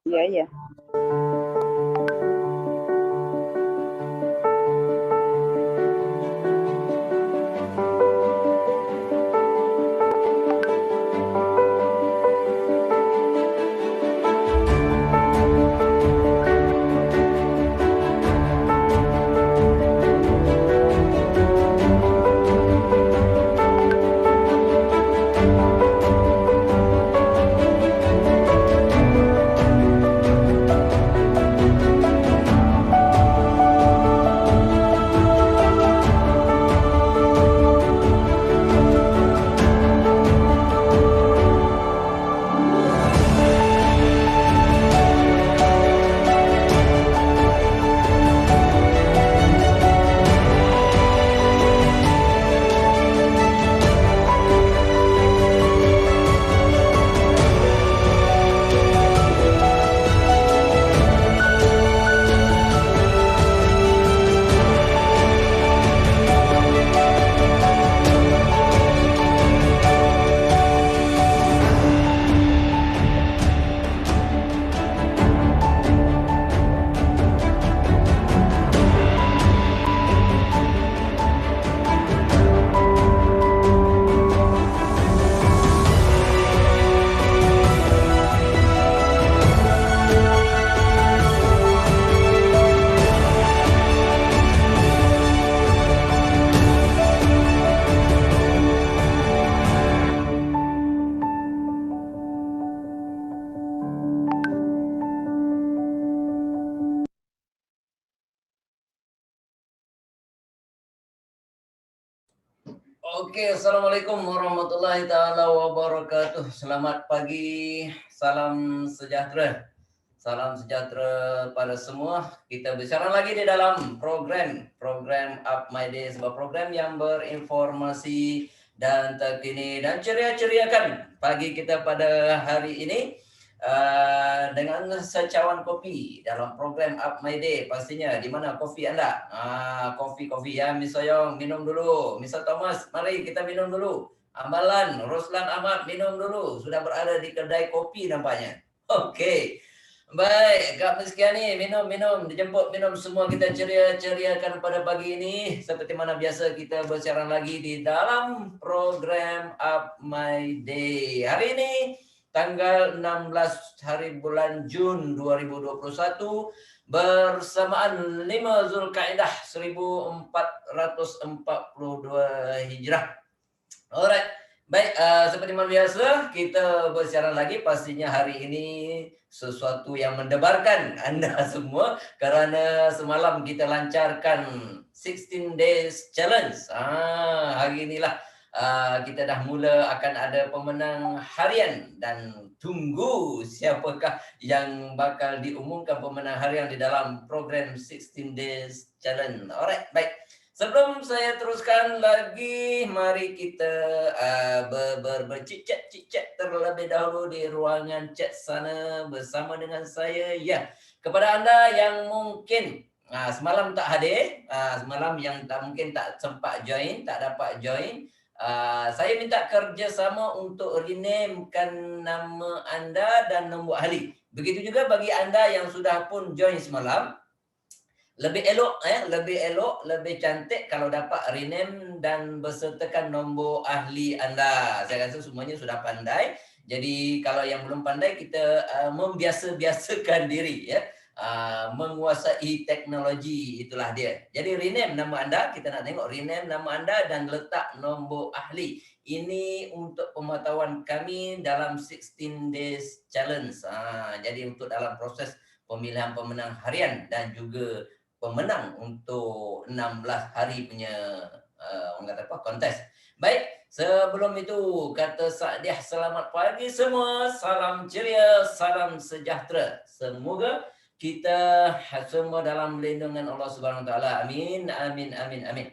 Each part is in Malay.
Iya, iya. Oke, Assalamualaikum warahmatullahi taala wabarakatuh. Selamat pagi, salam sejahtera. Salam sejahtera pada semua. Kita bicara lagi di dalam program Up My Day, sebuah program yang berinformasi dan terkini dan ceria-ceriakan pagi kita pada hari ini. Dengan secawan kopi dalam program Up My Day, pastinya di mana kopi Anda? Kopi ya, Miss Soyong minum dulu, Mr. Thomas mari kita minum dulu, Ambalan, Roslan Ahmad minum dulu, sudah berada di kedai kopi nampaknya. Oke. Baik, Kak Miskiani minum, dijemput minum semua, kita ceria-ceriakan pada pagi ini seperti mana biasa kita bersiaran lagi di dalam program Up My Day. Hari ini tanggal 16 hari bulan Jun 2021 bersamaan 5 Zulkaidah 1442 Hijrah. Alright, baik, seperti biasa kita bersiaran lagi, pastinya hari ini sesuatu yang mendebarkan Anda semua karena semalam kita lancarkan 16 days challenge. Hari inilah kita dah mula akan ada pemenang harian dan tunggu siapakah yang bakal diumumkan pemenang harian di dalam program 16 days challenge. Alright, baik. Sebelum saya teruskan lagi, mari kita bercicat terlebih dahulu di ruangan chat sana bersama dengan saya. Ya, kepada Anda yang mungkin semalam tak hadir, semalam yang mungkin tak sempat join, tak dapat join, saya minta kerjasama untuk renamekan nama Anda dan nombor ahli. Begitu juga bagi Anda yang sudah pun join semalam, lebih elok, lebih cantik kalau dapat rename dan bersertakan nombor ahli Anda. Saya rasa semuanya sudah pandai. Jadi kalau yang belum pandai, kita membiasa-biasakan diri ya. Menguasai teknologi, itulah dia. Jadi rename nama Anda, kita nak tengok rename nama Anda dan letak nombor ahli. Ini untuk pemantauan kami dalam 16 days challenge. Jadi untuk dalam proses pemilihan pemenang harian dan juga pemenang untuk 16 hari punya orang kata apa, kontes. Baik, sebelum itu kata Sa'diah, selamat pagi semua, salam ceria, salam sejahtera. Semoga kita semua dalam lindungan Allah Subhanahu Wa Taala. Amin, amin, amin, amin.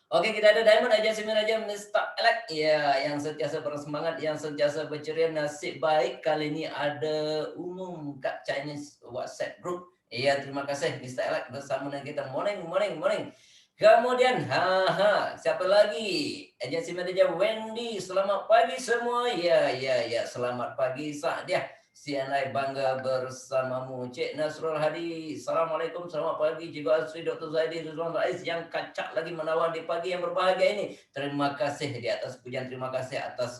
Oke, kita ada Diamond Agency Manager Mr. Alex ya, yang sentiasa bersemangat, yang sentiasa berceria. Nasib baik kali ini ada umum kat Chinese WhatsApp group. Ya, terima kasih Mr. Alex bersama dengan kita. Morning. Kemudian, siapa lagi? Agency Manager Wendy, selamat pagi semua. Ya, selamat pagi Sa'diah. CNI bangga bersamamu. Cik Nasrul Hadi, Assalamualaikum, selamat pagi. Cikgu Asri, Dr. Zaidi, Rizwan Rais yang kacak lagi menawan di pagi yang berbahagia ini. Terima kasih di atas pujian, terima kasih atas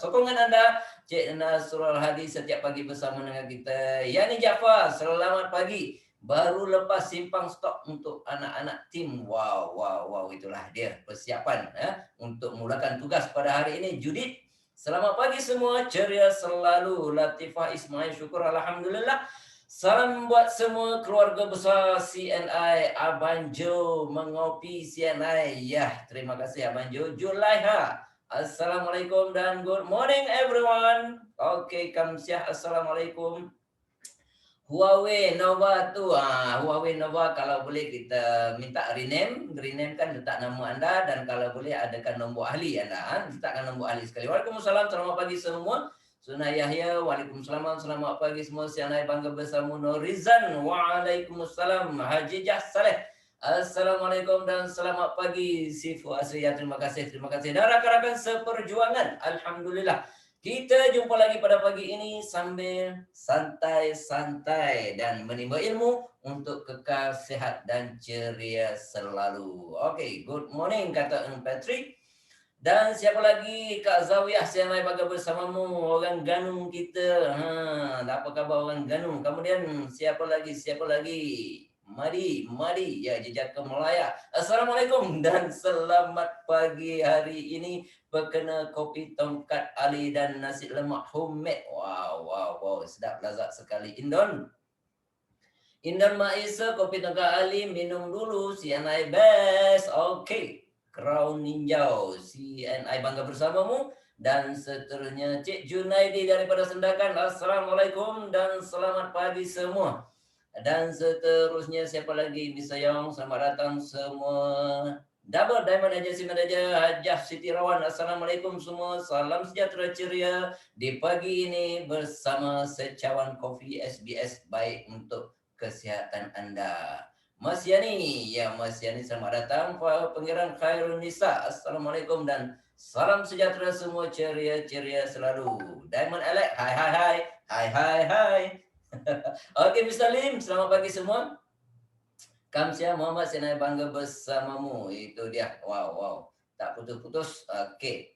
sokongan Anda. Cik Nasrul Hadi setiap pagi bersama dengan kita. Yani Jafar, selamat pagi. Baru lepas simpang stok untuk anak-anak tim. Wow, itulah dia persiapan untuk mulakan tugas pada hari ini. Judith, selamat pagi semua, ceria selalu. Latifah Ismail, syukur alhamdulillah. Salam buat semua keluarga besar CNI. Abang Jo mengopi CNI. Ya, terima kasih Abang Jo. Julaiha, assalamualaikum dan good morning everyone. Oke, Kamsiah, assalamualaikum. Huawei Nova tu, Huawei Nova kalau boleh kita minta rename kan letak nama anda, dan kalau boleh adakan nombor ahli anda, letakkan nombor ahli sekali. Waalaikumsalam, selamat pagi semua. Sunah Yahya, waalaikumsalam, selamat pagi semua. Sianai bangga bersama Norizan, waalaikumsalam. Haji Jah Saleh, assalamualaikum dan selamat pagi. Sifu Asriya, terima kasih. Dan rakan-rakan seperjuangan, alhamdulillah. Kita jumpa lagi pada pagi ini sambil santai-santai dan menimba ilmu untuk kekal sehat dan ceria selalu. Oke, good morning kata Patrick. Dan siapa lagi? Kak Zawiyah, siapa baga bersamamu, orang Ganung kita. Apa khabar orang Ganung? Kemudian siapa lagi? Mari, ya jejak ke Melaya. Assalamualaikum dan selamat pagi hari ini. Berkena kopi tongkat Ali dan nasi lemak homemade. Wow, sedap lazat sekali. Indon Maisa, kopi tongkat Ali, minum dulu. CNI best. Oke. Crown Ninjau, CNI bangga bersamamu. Dan seterusnya Cik Junaidi daripada Sendakan. Assalamualaikum dan selamat pagi semua. Dan seterusnya siapa lagi? Bisa Yong, selamat datang semua. Double Diamond Agency Manager Hajah Siti Rawan. Assalamualaikum semua. Salam sejahtera ceria di pagi ini bersama secawan kopi SBS baik untuk kesihatan anda. Mas Yani, selamat datang. Pangeran Khairun Nisa, assalamualaikum dan salam sejahtera semua, ceria selalu. Diamond Alex, hai. Oke, Mr. Lim, selamat pagi semua. Kamsia Muhammad, Senai bangga bersamamu. Itu dia. Wow. Tak putus-putus. Oke.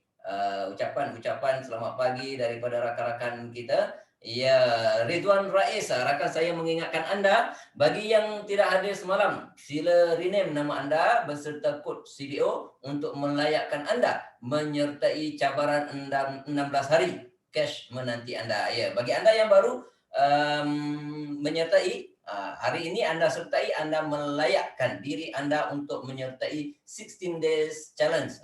Ucapan selamat pagi daripada rakan-rakan kita. Ya, Ridwan Rais, rakan saya mengingatkan anda, bagi yang tidak hadir semalam, sila rename nama anda beserta kod CDO untuk melayakkan anda menyertai cabaran 16 hari cash menanti anda. Ya, bagi anda yang baru menyertai, hari ini anda sertai, anda melayakkan diri anda untuk menyertai 16 days challenge,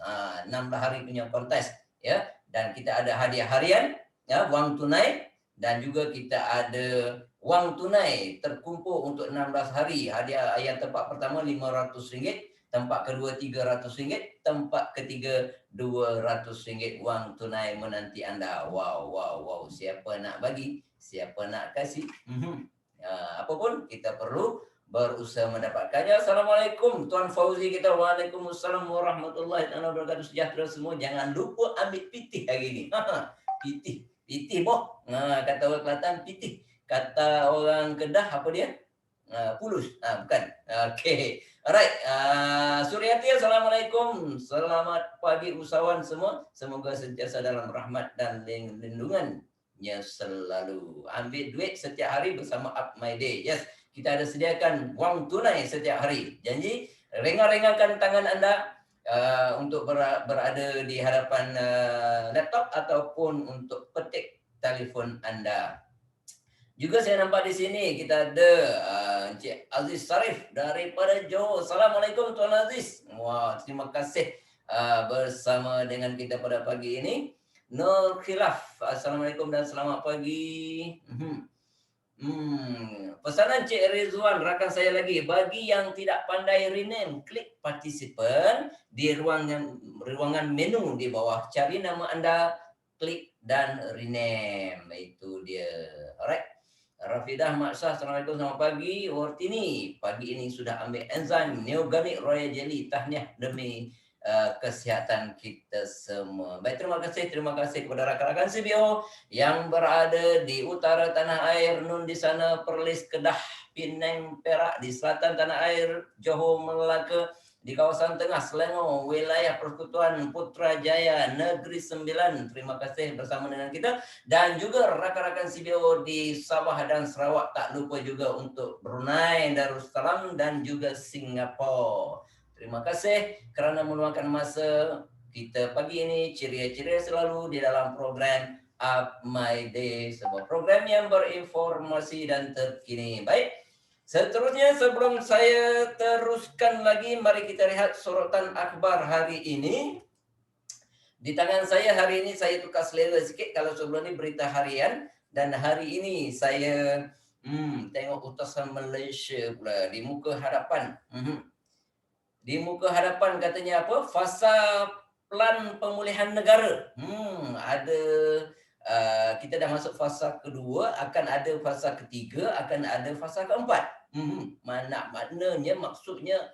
16 hari punya kontes ya. Dan kita ada hadiah harian ya, wang tunai, dan juga kita ada wang tunai terkumpul untuk 16 hari. Hadiah yang tempat pertama RM500, tempat kedua RM300, tempat ketiga RM200 wang tunai menanti anda. Wow. Siapa nak bagi, siapa nak kasih, apapun kita perlu berusaha mendapatkannya. Assalamualaikum Tuan Fauzi kita. Waalaikumsalam warahmatullahi wabarakatuh. Sejahtera semua. Jangan lupa ambil pitih hari ini. Pitih boh. Kata orang Kelantan pitih. Kata orang Kedah apa dia? Pulus. Bukan. Okey. Alright. Suryati, assalamualaikum. Selamat pagi usahawan semua. Semoga sentiasa dalam rahmat dan lindungannya selalu. Ambil duit setiap hari bersama Up My Day. Yes, kita ada sediakan wang tunai setiap hari. Janji ringan-ringankan tangan anda untuk berada di hadapan laptop ataupun untuk petik telefon anda. Juga saya nampak di sini kita ada Encik Aziz Sarif daripada Johor. Assalamualaikum Tuan Aziz. Wah, terima kasih bersama dengan kita pada pagi ini. Nur Khilaf, assalamualaikum dan selamat pagi. Pesanan Cik Rizwan, rakan saya lagi. Bagi yang tidak pandai rename, klik participant di ruangan menu di bawah. Cari nama anda, klik dan rename. Itu dia. Alright. Rafidah Maksah, assalamualaikum, selamat pagi. Wartini, pagi ini sudah ambil enzim Neoganic Royal Jelly. Tahniah demi kesihatan kita semua. Baik, terima kasih kepada rakan-rakan CBO yang berada di utara tanah air, Nun di sana, Perlis, Kedah, Penang, Perak, di selatan tanah air, Johor, Melaka, di kawasan tengah Selangor, wilayah Persekutuan Putrajaya, Negeri Sembilan. Terima kasih bersama dengan kita, dan juga rakan-rakan CBO di Sabah dan Sarawak, tak lupa juga untuk Brunei Darussalam dan juga Singapura. Terima kasih kerana meluangkan masa kita pagi ini ceria-ceria selalu di dalam program Up My Day, sebuah program yang berinformasi dan terkini. Baik, seterusnya sebelum saya teruskan lagi, mari kita lihat sorotan akhbar hari ini. Di tangan saya hari ini saya tukar selera sikit. Kalau sebelum ini berita harian, dan hari ini saya tengok utasan Malaysia pula di muka hadapan. Di muka hadapan katanya apa? Fasa plan pemulihan negara. Ada kita dah masuk fasa kedua, akan ada fasa ketiga, akan ada fasa keempat. Maknanya maksudnya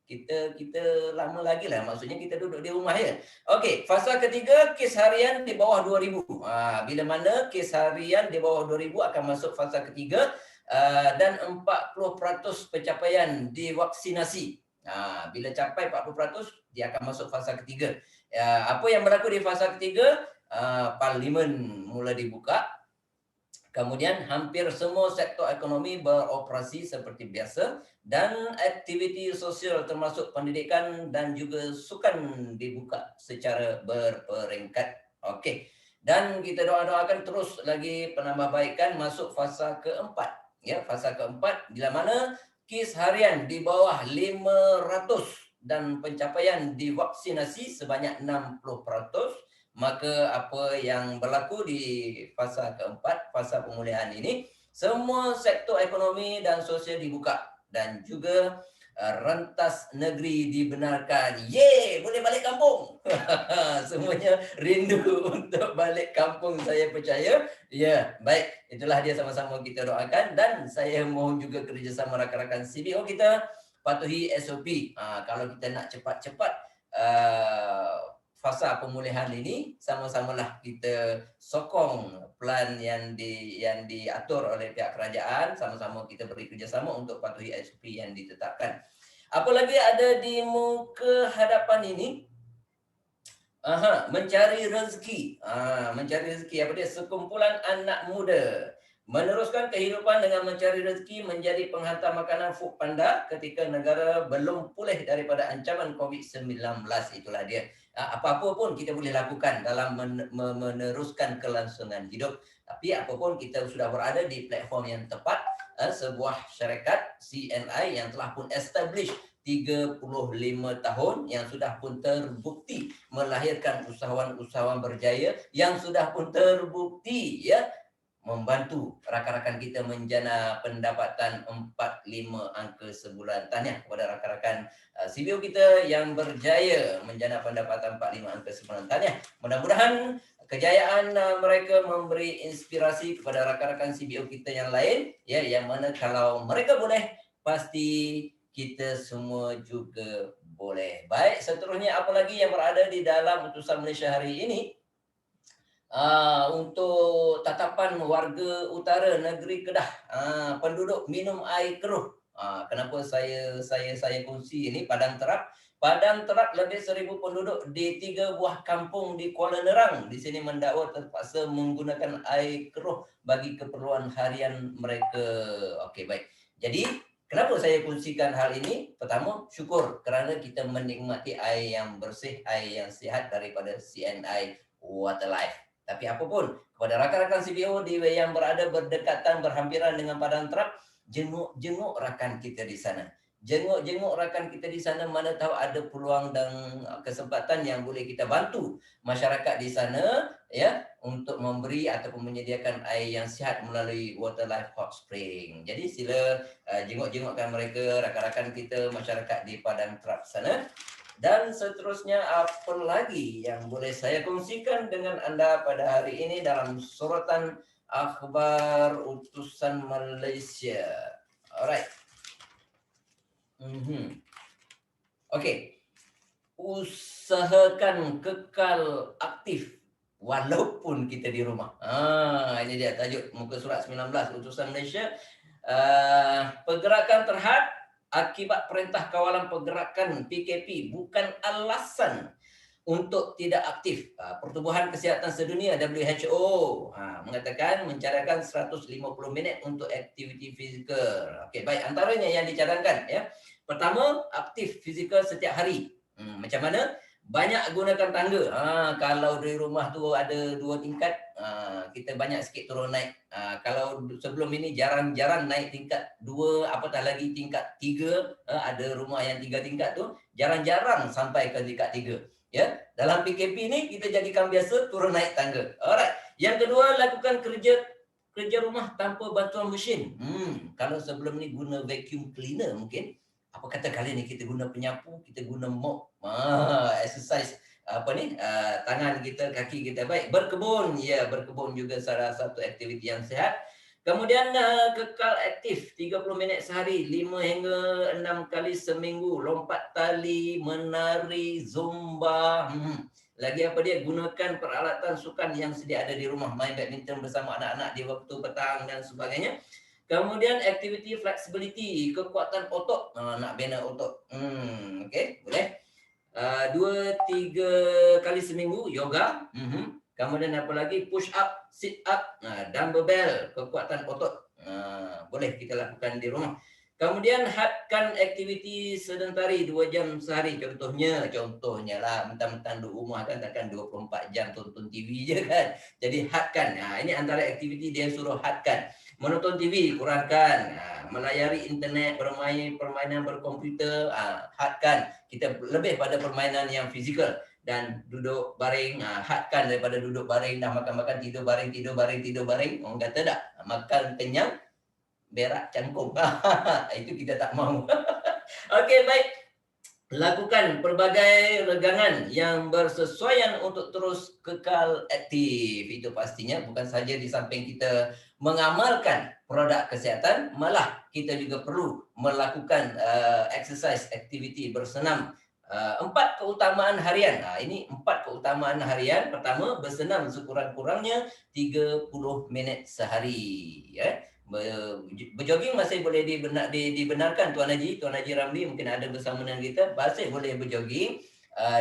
kita lama lagi lah, maksudnya kita duduk di rumah ya. Okey, fasa ketiga kes harian di bawah 2000. Bila mana kes harian di bawah 2000 akan masuk fasa ketiga, dan 40% pencapaian divaksinasi. Bila capai 40%, dia akan masuk fasa ketiga. Apa yang berlaku di fasa ketiga? Parlimen mula dibuka. Kemudian hampir semua sektor ekonomi beroperasi seperti biasa, dan aktiviti sosial termasuk pendidikan dan juga sukan dibuka secara berperingkat. Okey. Dan kita doa-doakan terus lagi penambahbaikan masuk fasa keempat. Ya, fasa keempat bila mana kes harian di bawah 500 dan pencapaian divaksinasi sebanyak 60%, maka apa yang berlaku di fasa keempat, fasa pemulihan ini, semua sektor ekonomi dan sosial dibuka, dan juga rentas negeri dibenarkan. Yeay, boleh balik kampung. Semuanya rindu untuk balik kampung, saya percaya. Ya, baik. Itulah dia, sama-sama kita doakan, dan saya mohon juga kerjasama rakan-rakan CBO kita patuhi SOP. Kalau kita nak cepat-cepat fasa pemulihan ini, sama-samalah kita sokong plan yang diatur oleh pihak kerajaan, sama-sama kita beri kerjasama untuk patuhi SOP yang ditetapkan. Apalagi ada di muka hadapan ini, mencari rezeki. Mencari rezeki apa dia? Sekumpulan anak muda meneruskan kehidupan dengan mencari rezeki menjadi penghantar makanan Foodpanda ketika negara belum pulih daripada ancaman COVID-19. Itulah dia. Apa-apa pun kita boleh lakukan dalam meneruskan kelangsungan hidup. Tapi apapun kita sudah berada di platform yang tepat, sebuah syarikat CNI yang telah pun establish 35 tahun, yang sudah pun terbukti melahirkan usahawan-usahawan berjaya, yang sudah pun terbukti ya membantu rakan-rakan kita menjana pendapatan 45 angka sebulan. Tahniah kepada rakan-rakan CBO kita yang berjaya menjana pendapatan 45 angka sebulan. Tahniah. Mudah-mudahan kejayaan mereka memberi inspirasi kepada rakan-rakan CBO kita yang lain, ya, yang mana kalau mereka boleh, pasti kita semua juga boleh. Baik, seterusnya apa lagi yang berada di dalam utusan Malaysia hari ini? Untuk tatapan warga utara negeri Kedah, penduduk minum air keruh. Kenapa saya kongsi ini? Padang Terap lebih 1000 penduduk di 3 buah kampung di Kuala Nerang di sini mendakwa terpaksa menggunakan air keruh bagi keperluan harian mereka. Okey, baik. Jadi kenapa saya kongsikan hal ini? Pertama, syukur kerana kita menikmati air yang bersih, air yang sihat daripada CNI Waterlife. Tapi apapun, kepada rakan-rakan CBO yang berada berdekatan, berhampiran dengan Padang Terap, jenguk rakan kita di sana. Jenguk rakan kita di sana, mana tahu ada peluang dan kesempatan yang boleh kita bantu masyarakat di sana, ya, untuk memberi ataupun menyediakan air yang sihat melalui Waterlife Hot Spring. Jadi sila jengukkan mereka, rakan-rakan kita, masyarakat di Padang Terap sana. Dan seterusnya, apa lagi yang boleh saya kongsikan dengan anda pada hari ini dalam sorotan akhbar utusan Malaysia. Alright. Okey. usahakan kekal aktif walaupun kita di rumah. Ini dia tajuk muka surat 19 Utusan Malaysia. Pergerakan terhad akibat perintah kawalan pergerakan PKP bukan alasan untuk tidak aktif. Pertubuhan Kesihatan Sedunia WHO mengatakan mencadangkan 150 minit untuk aktiviti fizikal. Okey, baik, antaranya yang dicadangkan ya. Pertama, aktif fizikal setiap hari. Macam mana? Banyak gunakan tangga. Kalau di rumah tu ada 2 tingkat, kita banyak sikit turun naik. Kalau sebelum ini jarang-jarang naik tingkat 2, apatah lagi tingkat 3. Ada rumah yang 3 tingkat tu, jarang-jarang sampai ke tingkat 3. Ya, dalam PKP ni kita jadikan biasa turun naik tangga. Alright. Yang kedua, lakukan kerja rumah tanpa bantuan mesin. Kalau sebelum ni guna vacuum cleaner mungkin, apa kata kali ni kita guna penyapu, kita guna mop, exercise tangan kita, kaki kita. Baik, berkebun, ya, berkebun juga salah satu aktiviti yang sihat. Kemudian kekal aktif 30 minit sehari, 5 hingga 6 kali seminggu, lompat tali, menari, zumba. Lagi apa dia, gunakan peralatan sukan yang sedia ada di rumah, main badminton bersama anak-anak di waktu petang dan sebagainya. Kemudian aktiviti flexibility, kekuatan otot, nak bina otot. Okey, boleh. 2-3 kali seminggu yoga. Kemudian apa lagi, push up, sit up, dumbbell, kekuatan otot. Boleh kita lakukan di rumah. Kemudian hadkan aktiviti sedentari 2 jam sehari. Contohnya lah, mentang-mentang duduk rumah kan takkan 24 jam tonton TV je kan. Jadi hadkan. Ini antara aktiviti dia suruh hadkan. Menonton TV, kurangkan. Melayari internet, bermain permainan berkomputer, hadkan. Kita lebih pada permainan yang fizikal. Dan duduk baring, hadkan daripada duduk baring, dah makan-makan, tidur baring, tidur baring, tidur baring. Orang kata tak, makan kenyang, berak cangkung. Itu kita tak mahu. Okey, baik. Lakukan pelbagai regangan yang bersesuaian untuk terus kekal aktif. Itu pastinya bukan saja di samping kita mengamalkan produk kesihatan, malah kita juga perlu melakukan exercise, aktiviti bersenam. 4 keutamaan harian. Ini 4 keutamaan harian. Pertama, bersenam sekurang-kurangnya 30 minit sehari. Berjoging masih boleh dibenarkan. Tuan Haji Ramli mungkin ada bersama dengan kita, masih boleh berjoging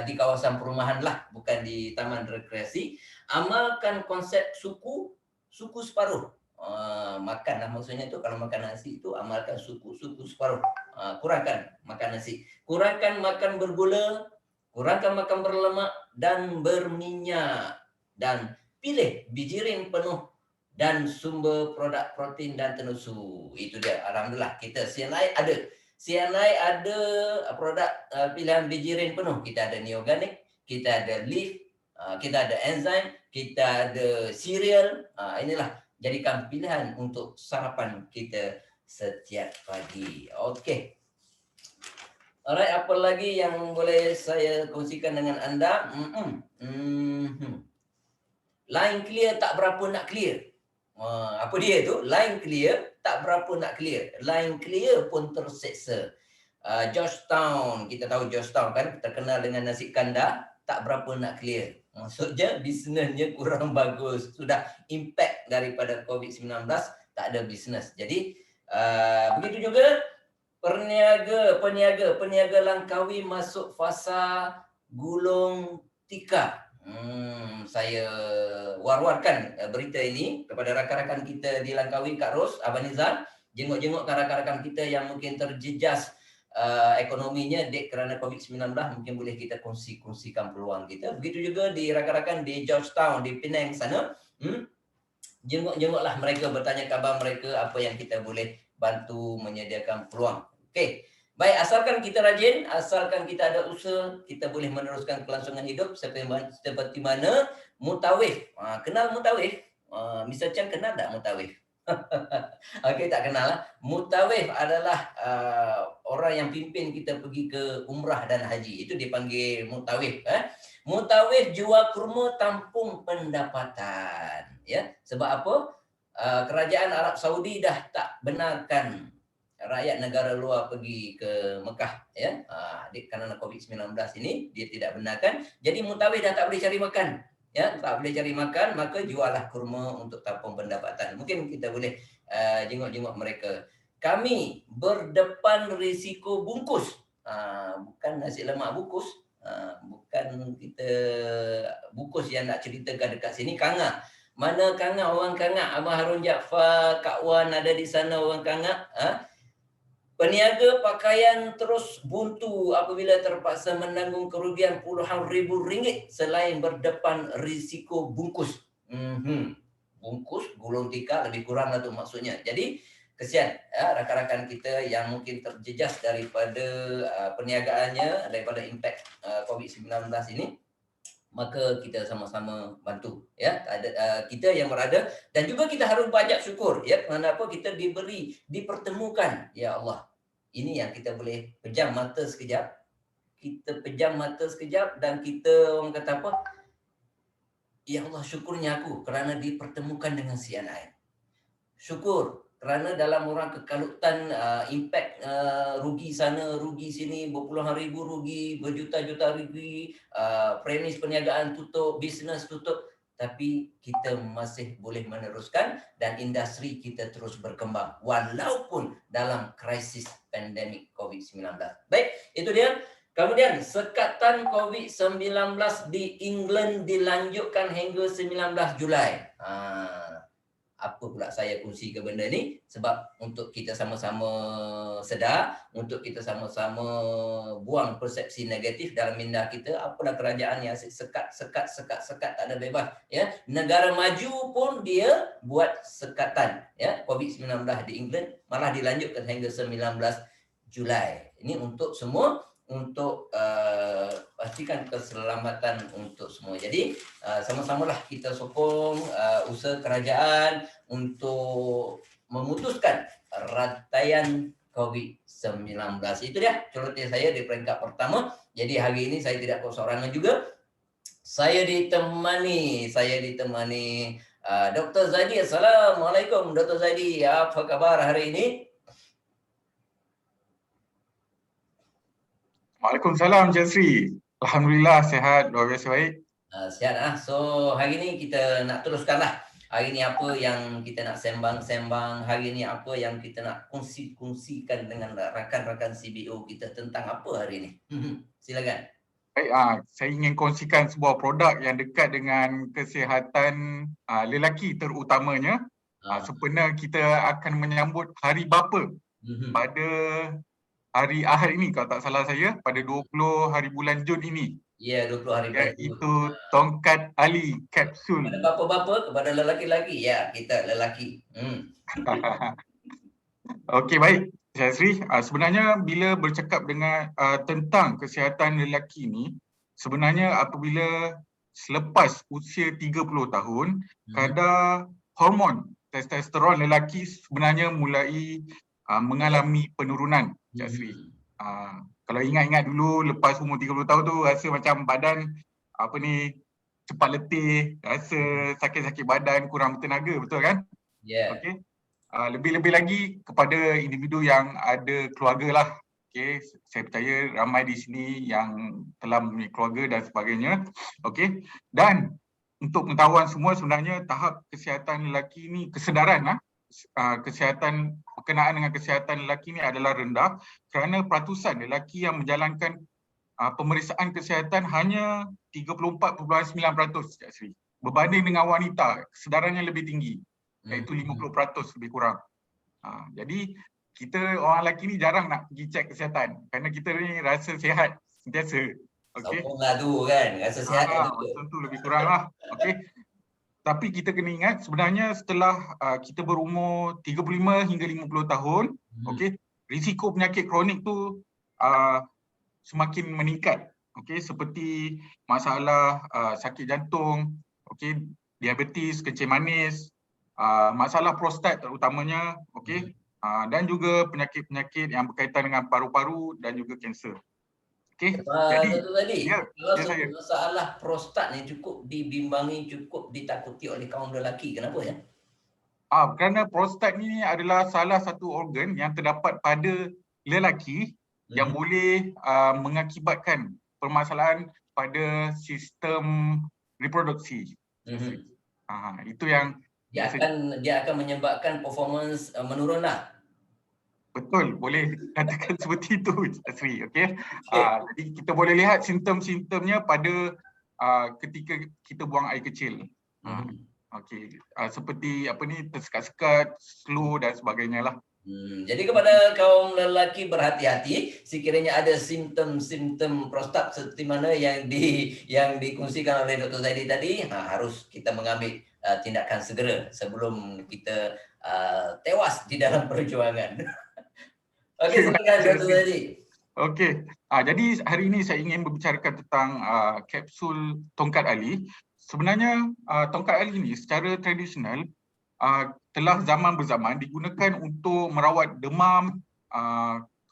di kawasan perumahan lah, bukan di taman rekreasi. Amalkan konsep suku separuh. Makan lah maksudnya tu, kalau makan nasi itu amalkan suku separuh. Kurangkan makan nasi, kurangkan makan bergula, kurangkan makan berlemak dan berminyak, dan pilih bijirin penuh dan sumber produk protein dan tenusu. Itu dia, alhamdulillah kita CNI ada produk pilihan bijirin penuh. Kita ada Neoganic, kita ada Leaf, kita ada enzyme, kita ada cereal. Inilah, jadikan pilihan untuk sarapan kita setiap pagi. Okey. Alright, apa lagi yang boleh saya kongsikan dengan anda? Line clear tak berapa nak clear. Apa dia tu? Line clear tak berapa nak clear. Line clear pun terseksa. Georgetown, kita tahu Georgetown kan terkenal dengan nasi kandar, tak berapa nak clear. Maksudnya bisnesnya kurang bagus. Sudah impact daripada COVID-19, tak ada bisnes. Jadi begitu juga peniaga Langkawi masuk fasa gulung tikar. Saya war-warkan berita ini kepada rakan-rakan kita di Langkawi, Kak Ros, Abang Nizam. Jenguk-jenguk rakan-rakan kita yang mungkin terjejas ekonominya kerana COVID-19, mungkin boleh kita kongsikan peluang kita. Begitu juga di rakan-rakan di Georgetown, di Penang sana. Jenguk-jenguklah mereka, bertanya khabar mereka, apa yang kita boleh bantu menyediakan peluang. Okey. Baik, asalkan kita rajin, asalkan kita ada usaha, kita boleh meneruskan kelangsungan hidup seperti mana Mutawif. Kenal Mutawif? Mr. Chan kenal tak Mutawif? Okey, tak kenal lah. Mutawif adalah orang yang pimpin kita pergi ke umrah dan haji. Itu dipanggil Mutawif. Mutawif jual kurma tampung pendapatan. Ya, sebab apa? Kerajaan Arab Saudi dah tak benarkan rakyat negara luar pergi ke Mekah ya. Kerana COVID-19 ini dia tidak benarkan. Jadi mutawif dah tak boleh cari makan. Ya, tak boleh cari makan, maka jualah kurma untuk tapung pendapatan. Mungkin kita boleh jenguk-jenguk mereka. Kami berdepan risiko bungkus. Bukan nasi lemak bungkus. Bukan kita bungkus yang nak ceritakan dekat sini, Kanga. Mana Kanga, orang Kanga, Abang Harun Jaafar, Kak Wan ada di sana orang Kanga. Peniaga pakaian terus buntu apabila terpaksa menanggung kerugian puluhan ribu ringgit selain berdepan risiko bungkus. Bungkus, gulung tikar lebih kurang lah tu maksudnya. Jadi kesian ya, rakan-rakan kita yang mungkin terjejas daripada perniagaannya, daripada impak COVID-19 ini. Maka kita sama-sama bantu ya, kita yang berada, dan juga kita harus banyak syukur ya, kerana apa, kita dipertemukan. Ya Allah, ini yang kita boleh pejam mata sekejap, dan kita orang kata apa, ya Allah, syukurnya aku kerana dipertemukan dengan si anak. Syukur kerana dalam orang kekalutan, impak rugi sana, rugi sini, berpuluhan ribu rugi, berjuta-juta rugi, premis perniagaan tutup, bisnes tutup, tapi kita masih boleh meneruskan dan industri kita terus berkembang walaupun dalam krisis pandemik COVID-19. Baik, itu dia. Kemudian sekatan COVID-19 di England dilanjutkan hingga 19 Julai. Apa pula saya kongsi ke benda ni? Sebab untuk kita sama-sama sedar, untuk kita sama-sama buang persepsi negatif dalam minda kita. Apalah kerajaan yang sekat tak ada bebas ya. Negara maju pun dia buat sekatan ya. COVID-19 di England malah dilanjutkan hingga 19 Julai. Ini untuk semua, untuk pastikan keselamatan untuk semua. Jadi sama-samalah kita sokong usaha kerajaan untuk memutuskan rantaian COVID-19. Itu dia celoteh saya di peringkat pertama. Jadi hari ini saya tidak bersorangan juga. Saya ditemani Dr. Zaidi. Assalamualaikum Dr. Zaidi. Apa kabar hari ini? Waalaikumsalam Encik Sri. Alhamdulillah sihat, luar biasa baik. Sihat ah. So hari ni kita nak teruskanlah. Hari ni apa yang kita nak sembang-sembang, hari ni apa yang kita nak kongsikan dengan rakan-rakan CBO kita tentang apa hari ni? Silakan. Baik, saya ingin kongsikan sebuah produk yang dekat dengan kesihatan lelaki terutamanya. Sempena kita akan menyambut Hari Bapa pada hari Ahad ini, kalau tak salah saya, pada 20 hari bulan Jun ini. Ya, 20 hari bulan Jun. Iaitu Tongkat Ali Kapsul. Kepada bapa-bapa, kepada lelaki-lelaki. Ya, kita lelaki. Okey, baik. Encik Sri, sebenarnya bila bercakap dengan tentang kesihatan lelaki ni, sebenarnya apabila selepas usia 30 tahun, kadar hormon testosteron lelaki sebenarnya mulai mengalami penurunan, Encik Sri. Kalau ingat-ingat dulu lepas umur 30 tahun tu rasa macam badan cepat letih, rasa sakit-sakit badan, kurang bertenaga, betul kan? Ya. Okey. Lebih-lebih lagi kepada individu yang ada keluarga lah. Okey, saya percaya ramai di sini yang telah mempunyai keluarga dan sebagainya. Okey. Dan untuk pengetahuan semua, sebenarnya tahap kesihatan lelaki ni, kesedaran kesihatan berkenaan dengan kesihatan lelaki ni adalah rendah kerana peratusan lelaki yang menjalankan pemeriksaan kesihatan hanya 34.9%, Cik Sri. Berbanding dengan wanita, kesedarannya lebih tinggi, iaitu 50% lebih kurang. Jadi kita orang lelaki ni jarang nak pergi cek kesihatan kerana kita ni rasa sihat sentiasa. Okey. Sokonglah tu kan, rasa sihat tentu lebih kurang lah. Okey. Tapi kita kena ingat sebenarnya setelah kita berumur 35 hingga 50 tahun, okey, risiko penyakit kronik tu semakin meningkat. Okey, seperti masalah sakit jantung, okey, diabetes, kencing manis, masalah prostat terutamanya, okey, dan juga penyakit-penyakit yang berkaitan dengan paru-paru dan juga kanser. Okay. Jadi ya, kalau masalah prostat ni cukup dibimbangi, cukup ditakuti oleh kaum lelaki, kenapa ya? Kerana prostat ni adalah salah satu organ yang terdapat pada lelaki yang boleh mengakibatkan permasalahan pada sistem reproduksi. Itu yang dia akan menyebabkan performance menurun lah. Betul, boleh katakan seperti itu, Asri. Okey. Jadi kita boleh lihat simptom-simptomnya pada ketika kita buang air kecil. Okey. Seperti apa ni, tersekat-sekat, slow dan sebagainya lah. Jadi kepada kaum lelaki berhati-hati, sekiranya ada simptom-simptom prostat seperti mana yang dikongsikan oleh Dr. Zaidi tadi, harus kita mengambil tindakan segera sebelum kita tewas di dalam perjuangan. Okey, silakan Dr. Zaidi. Okey. Jadi hari ini saya ingin membicarakan tentang kapsul tongkat Ali. Sebenarnya tongkat Ali ini secara tradisional telah zaman berzaman digunakan untuk merawat demam,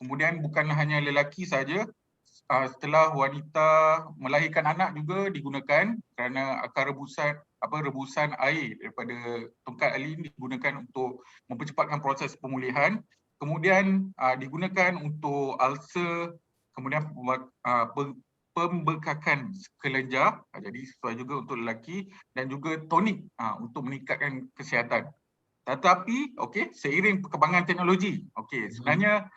kemudian bukan hanya lelaki saja, setelah wanita melahirkan anak juga digunakan kerana akan rebusan air daripada tongkat Ali ini digunakan untuk mempercepatkan proses pemulihan. Kemudian digunakan untuk ulcer, kemudian pembekakan kelenjar, jadi sesuai juga untuk lelaki, dan juga tonik untuk meningkatkan kesihatan. Tetapi seiring perkembangan teknologi, sebenarnya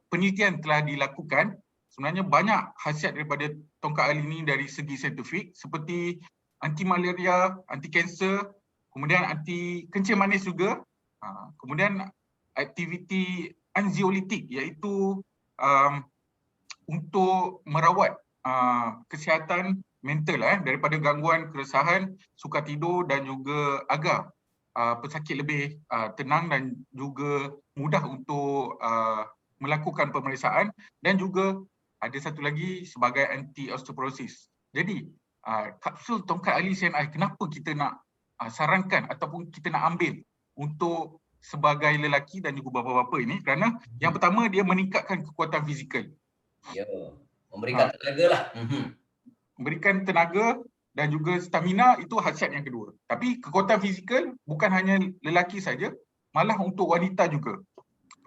penelitian telah dilakukan. Sebenarnya banyak khasiat daripada tongkat Ali ini dari segi saintifik, seperti anti malaria, anti kanser, kemudian anti kencing manis juga, kemudian aktiviti anxiolitik, iaitu untuk merawat kesihatan mental daripada gangguan keresahan, sukar tidur dan juga agar pesakit lebih tenang dan juga mudah untuk melakukan pemeriksaan, dan juga ada satu lagi sebagai anti osteoporosis. Jadi kapsul tongkat Ali CNI, kenapa kita nak sarankan ataupun kita nak ambil untuk sebagai lelaki dan juga bapa-bapa ini? Kerana yang pertama, dia meningkatkan kekuatan fizikal. Memberikan tenaga lah. Memberikan tenaga dan juga stamina, itu khasiat yang kedua. Tapi kekuatan fizikal bukan hanya lelaki saja, malah untuk wanita juga.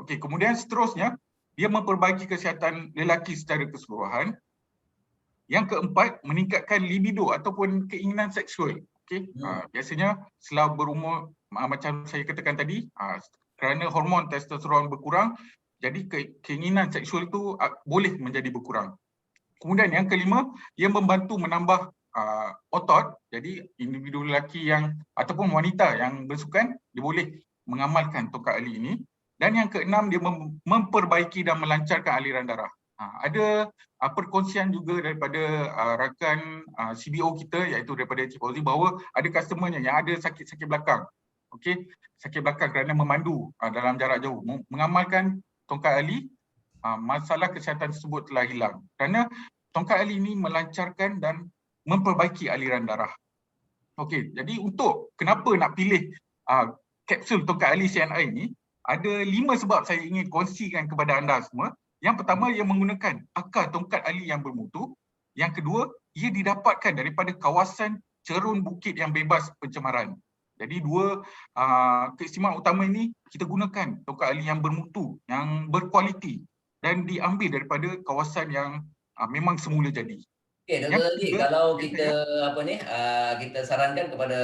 Kemudian seterusnya, dia memperbaiki kesihatan lelaki secara keseluruhan. Yang keempat, meningkatkan libido ataupun keinginan seksual. Biasanya setelah berumur, macam saya katakan tadi, kerana hormon testosteron berkurang, jadi keinginan seksual itu boleh menjadi berkurang. Kemudian yang kelima, ia membantu menambah otot. Jadi individu lelaki yang ataupun wanita yang bersukan, dia boleh mengamalkan tongkat Ali ini. Dan yang keenam, dia memperbaiki dan melancarkan aliran darah. Ada perkongsian juga daripada rakan CBO kita, iaitu daripada Cik Fauzi, bahawa ada customernya yang ada sakit-sakit belakang. Sakit belakang kerana memandu dalam jarak jauh. Mengamalkan tongkat Ali, masalah kesihatan tersebut telah hilang. Kerana tongkat Ali ini melancarkan dan memperbaiki aliran darah. Jadi untuk kenapa nak pilih kapsul tongkat Ali CNI ini, ada 5 sebab saya ingin kongsikan kepada anda semua. Yang pertama, ia menggunakan akar tongkat Ali yang bermutu. Yang kedua, ia didapatkan daripada kawasan cerun bukit yang bebas pencemaran. Jadi dua keistimewaan utama ini kita gunakan tongkat Ali yang bermutu, yang berkualiti dan diambil daripada kawasan yang memang semula jadi. Dr. Zaidi, kalau kita sarankan kepada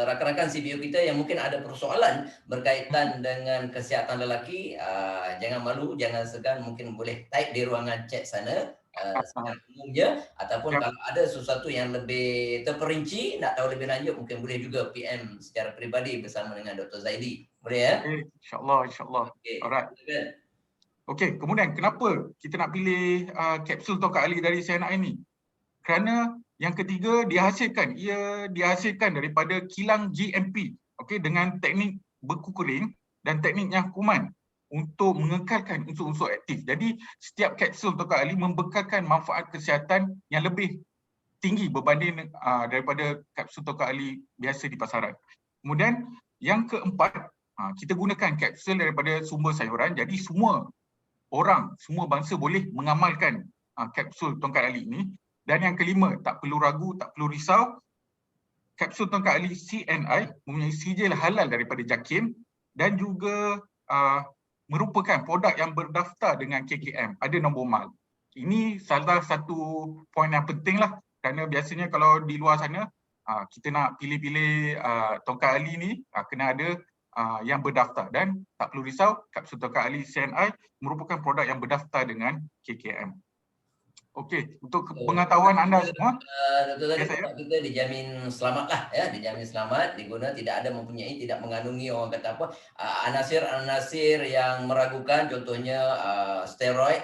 rakan-rakan CBO kita yang mungkin ada persoalan berkaitan dengan kesihatan lelaki, jangan malu, jangan segan, mungkin boleh type di ruangan chat sana secara umumnya, ataupun kalau ada sesuatu yang lebih terperinci, nak tahu lebih lanjut, mungkin boleh juga PM secara peribadi bersama dengan Dr. Zaidi. Boleh ya? InsyaAllah. Alright. Kemudian kenapa kita nak pilih kapsul tongkat Ali dari CNI ini? Kerana yang ketiga, ia dihasilkan daripada kilang GMP, dengan teknik beku kering dan tekniknya kuman untuk mengekalkan unsur-unsur aktif. Jadi setiap kapsul tongkat Ali membekalkan manfaat kesihatan yang lebih tinggi berbanding daripada kapsul tongkat Ali biasa di pasaran. Kemudian yang keempat, kita gunakan kapsul daripada sumber sayuran. Jadi semua bangsa boleh mengamalkan kapsul tongkat Ali ini. Dan yang kelima, tak perlu ragu, tak perlu risau. kapsul tongkat ali CNI mempunyai sijil halal daripada JAKIM dan juga merupakan produk yang berdaftar dengan KKM, ada nombor mal. Ini salah satu poin yang penting lah, kerana biasanya kalau di luar sana kita nak pilih-pilih tongkat ali ni kena ada yang berdaftar, dan tak perlu risau, kapsul tongkat ali CNI merupakan produk yang berdaftar dengan KKM. Okey, untuk pengetahuan anda semua, Dr. Zadi, saya kita dijamin selamat lah ya, dijamin selamat, diguna tidak ada mempunyai, tidak mengandungi orang kata apa anasir-anasir yang meragukan, contohnya steroid,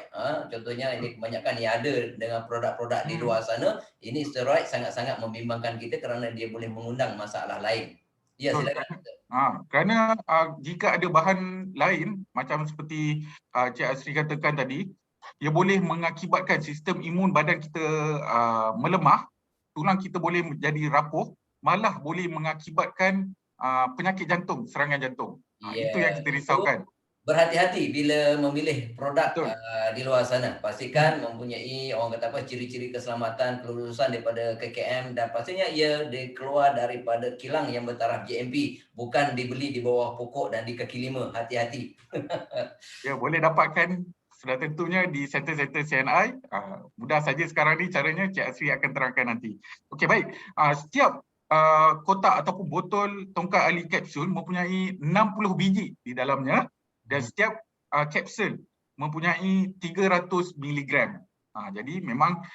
contohnya ini kebanyakan yang ada dengan produk-produk di luar sana, ini steroid sangat-sangat membimbangkan kita kerana dia boleh mengundang masalah lain. Ya, silakan. Kerana jika ada bahan lain macam seperti Cik Asri katakan tadi, ia boleh mengakibatkan sistem imun badan kita melemah, tulang kita boleh menjadi rapuh, malah boleh mengakibatkan penyakit jantung, serangan jantung. Itu yang kita risaukan. Berhati-hati bila memilih produk di luar sana. Pastikan mempunyai orang kata apa ciri-ciri keselamatan, kelulusan daripada KKM, dan pastinya ia dikeluar daripada kilang yang bertaraf GMP, bukan dibeli di bawah pokok dan di kaki lima. Hati-hati. Ya, boleh dapatkan sudah tentunya di center-center CNI. Mudah saja sekarang ni caranya, Cik Asri akan terangkan nanti. Okey, baik. Setiap kotak ataupun botol tongkat ali kapsul mempunyai 60 biji di dalamnya, dan setiap kapsul mempunyai 300 miligram. Jadi memang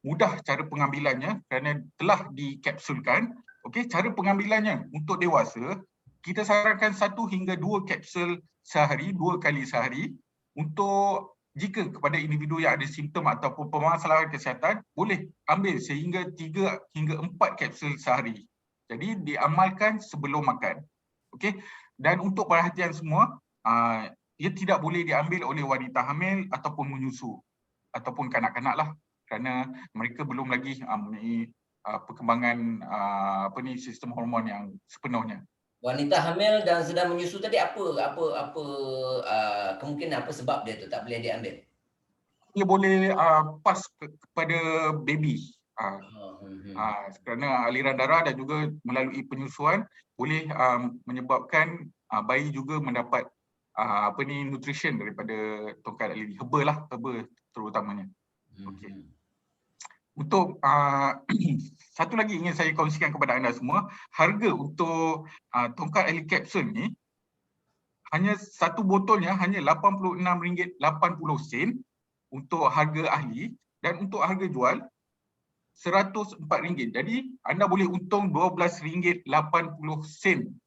mudah cara pengambilannya kerana telah dikapsulkan. Okey, cara pengambilannya untuk dewasa, kita sarankan 1 hingga 2 kapsul sehari, 2 kali sehari. Untuk jika kepada individu yang ada simptom ataupun permasalahan kesihatan, boleh ambil sehingga 3 hingga 4 kapsul sehari. Jadi diamalkan sebelum makan. Okey. Dan untuk perhatian semua, ia tidak boleh diambil oleh wanita hamil ataupun menyusu ataupun kanak-kanak lah, kerana mereka belum lagi mempunyai perkembangan sistem hormon yang sepenuhnya. Wanita hamil dan sedang menyusu tadi apa kemungkinan, apa sebab dia tu tak boleh diambil? Ia boleh pas kepada baby. Kerana aliran darah dan juga melalui penyusuan boleh menyebabkan bayi juga mendapat nutrition daripada tongkat ali, herba terutamanya. Okey. Untuk satu lagi ingin saya kongsikan kepada anda semua, harga untuk tongkat ali kapsul ni hanya satu botolnya hanya RM86.80 untuk harga ahli, dan untuk harga jual RM104. Jadi anda boleh untung RM12.80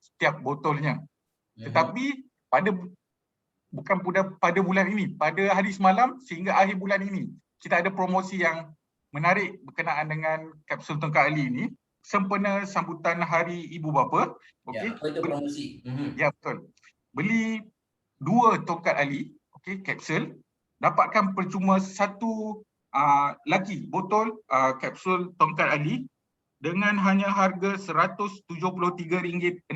setiap botolnya. Tetapi bukan pada bulan ini, pada hari semalam sehingga akhir bulan ini, kita ada promosi yang menarik berkenaan dengan kapsul tongkat ali ini sempena sambutan Hari Ibu Bapa. Okey. Ya, apa itu promosi? Ya, betul. Beli 2 tongkat ali, okey, kapsul, dapatkan percuma 1 lagi botol kapsul tongkat ali dengan hanya harga RM173.60,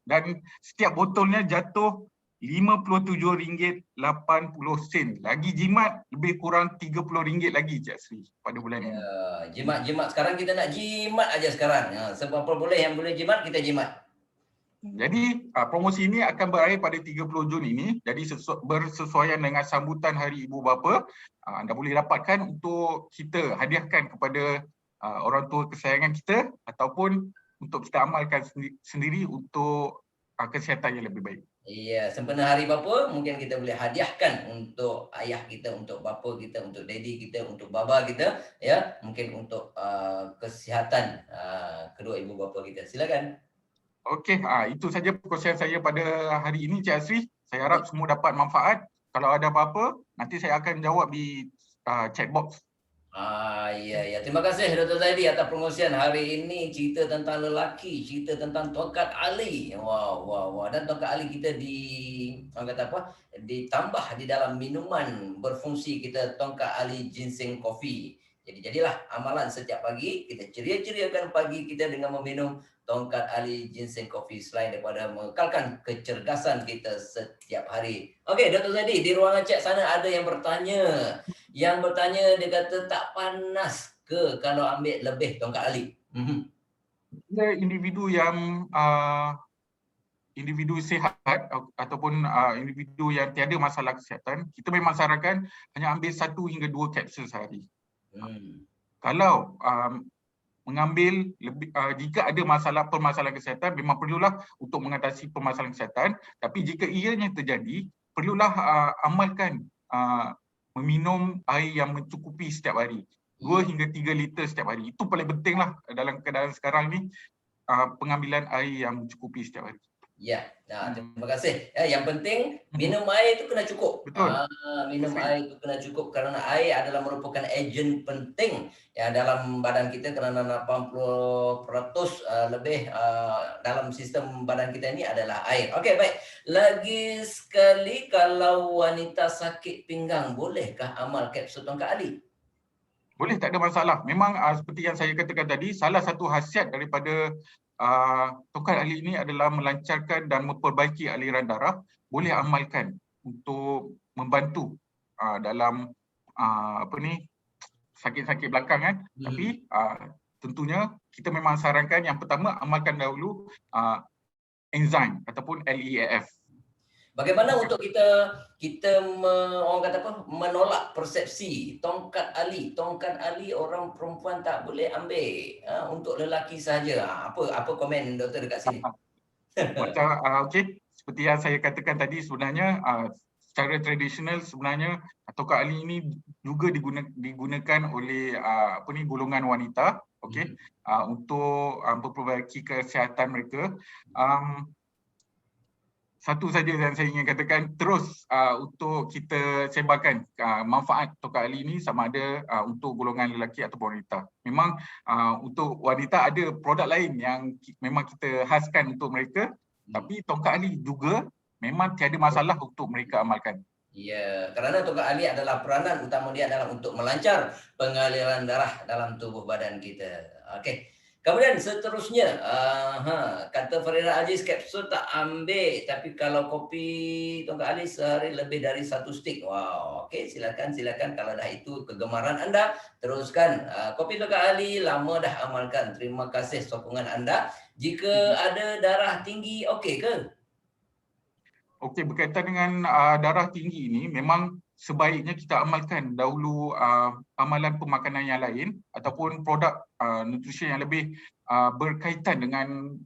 dan setiap botolnya jatuh RM57.80. Lagi jimat lebih kurang RM30 lagi, Cik Asri, pada bulan ini. Jimat sekarang kita nak jimat aja sekarang. Sebab apa boleh yang boleh jimat, kita jimat. Jadi promosi ini akan berakhir pada 30 Jun ini. Jadi bersesuaian dengan sambutan Hari Ibu Bapa, anda boleh dapatkan untuk kita hadiahkan kepada orang tua kesayangan kita, ataupun untuk kita amalkan sendiri untuk kesihatan yang lebih baik. Iya, sempena Hari Bapa mungkin kita boleh hadiahkan untuk ayah kita, untuk bapa kita, untuk daddy kita, untuk baba kita, ya, mungkin untuk kesihatan kedua ibu bapa kita. Silakan. Okey, itu saja perkongsian saya pada hari ini, Cik Asri. Saya harap semua dapat manfaat. Kalau ada apa-apa, nanti saya akan jawab di chat box. Ya. Terima kasih Dr. Zaidi atas promosian hari ini, cerita tentang lelaki, cerita tentang tongkat ali. Wow. Dan tongkat ali kita ditambah di dalam minuman berfungsi kita, tongkat ali ginseng coffee. Jadilah amalan setiap pagi, kita ceria-ceriakan pagi kita dengan meminum tongkat ali ginseng coffee, selain daripada mengekalkan kecergasan kita setiap hari. Okey, Dr. Zaidi, di ruangan chat sana ada yang bertanya. Yang bertanya, dia kata tak panas ke kalau ambil lebih tongkat ali? Ada individu yang individu sihat ataupun individu yang tiada masalah kesihatan, kita memang sarankan hanya ambil 1 hingga 2 kapsul sehari. Kalau mengambil lebih jika ada permasalahan kesihatan, memang perlulah untuk mengatasi permasalahan kesihatan, tapi jika ianya terjadi, perlulah amalkan meminum air yang mencukupi setiap hari. 2 hingga 3 liter setiap hari. Itu paling pentinglah dalam keadaan sekarang ni, pengambilan air yang mencukupi setiap hari. Ya, terima kasih. Yang penting minum air itu kena cukup. Betul. Minum air itu kena cukup kerana air adalah merupakan ejen penting ya dalam badan kita, kerana 80% lebih dalam sistem badan kita ini adalah air. Okey, baik. Lagi sekali, kalau wanita sakit pinggang, bolehkah amal kapsul tongkat ali? Boleh, tak ada masalah. Memang seperti yang saya katakan tadi, salah satu khasiat daripada tongkat ali ini adalah melancarkan dan memperbaiki aliran darah. Boleh amalkan untuk membantu dalam sakit-sakit belakang kan. Tapi tentunya kita memang sarankan yang pertama, amalkan dahulu enzim ataupun LEAF. Bagaimana untuk kita orang kata apa, menolak persepsi tongkat ali orang perempuan tak boleh ambil, untuk lelaki saja. Apa komen doktor dekat sini? Macam okey, seperti yang saya katakan tadi, sebenarnya secara tradisional sebenarnya tongkat ali ini juga digunakan oleh golongan wanita, okey, untuk memperbaiki kesihatan mereka. Satu saja yang saya ingin katakan, terus untuk kita sebarkan manfaat tongkat ali ini sama ada untuk golongan lelaki ataupun wanita. Memang untuk wanita ada produk lain yang memang kita khaskan untuk mereka, tapi tongkat ali juga memang tiada masalah untuk mereka amalkan. Ya, kerana tongkat ali adalah peranan utama dia adalah untuk melancar pengaliran darah dalam tubuh badan kita. Okey. Kemudian seterusnya, kata Farida Aziz, kapsul tak ambil, tapi kalau kopi tongkat ali sehari lebih dari 1 stick. Wow, okey, silakan kalau dah itu kegemaran anda, teruskan. Kopi tongkat ali lama dah amalkan. Terima kasih sokongan anda. Jika ada darah tinggi, okey ke? Okey, berkaitan dengan darah tinggi ini, memang sebaiknya kita amalkan dahulu amalan pemakanan yang lain ataupun produk nutrisi yang lebih berkaitan dengan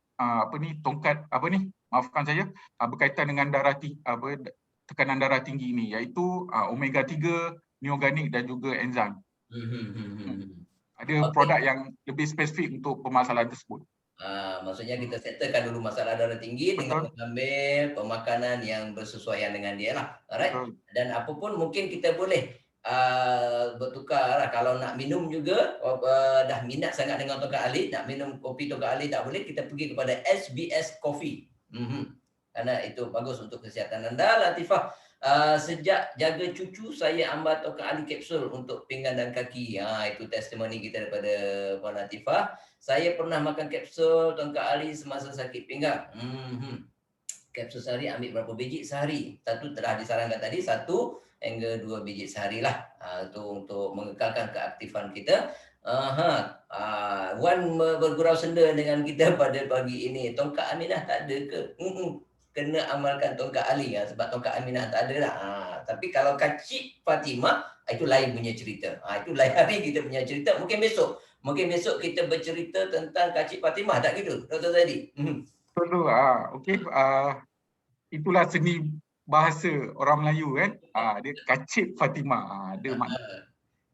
maafkan saya, berkaitan dengan tekanan darah tinggi ini, iaitu omega 3, neoganik dan juga enzim. Ada produk yang lebih spesifik untuk permasalahan tersebut. Maksudnya kita settlekan dulu masalah darah tinggi dengan mengambil pemakanan yang bersesuaian dengan dia lah. Alright. Dan apapun mungkin kita boleh bertukar lah. Kalau nak minum juga, dah minat sangat dengan tongkat ali, nak minum kopi tongkat ali tak boleh, kita pergi kepada SBS Coffee. Karena itu bagus untuk kesihatan anda. Latifah, sejak jaga cucu saya ambil tongkat ali kapsul untuk pinggang dan kaki. Itu testimoni kita daripada Puan Latifah. Saya pernah makan kapsul tongkat ali semasa sakit pinggang. Kapsul sehari ambil berapa biji sehari? Satu telah disarankan tadi, 1 hingga 2 biji sehari lah. Itu untuk mengekalkan keaktifan kita. Wan bergurau senda dengan kita pada pagi ini. Tongkat Aminah tak ada ke? Kena amalkan tongkat ali sebab tongkat Aminah tak ada lah. Tapi kalau Kacik Fatimah, itu lain punya cerita. Itu lain hari kita punya cerita. Mungkin besok kita bercerita tentang Kacik Fatimah, tak gitu, Dr. Zaidi? Betul. Okey, itulah seni bahasa orang Melayu kan. Dia Kacik Fatimah. Ada makna.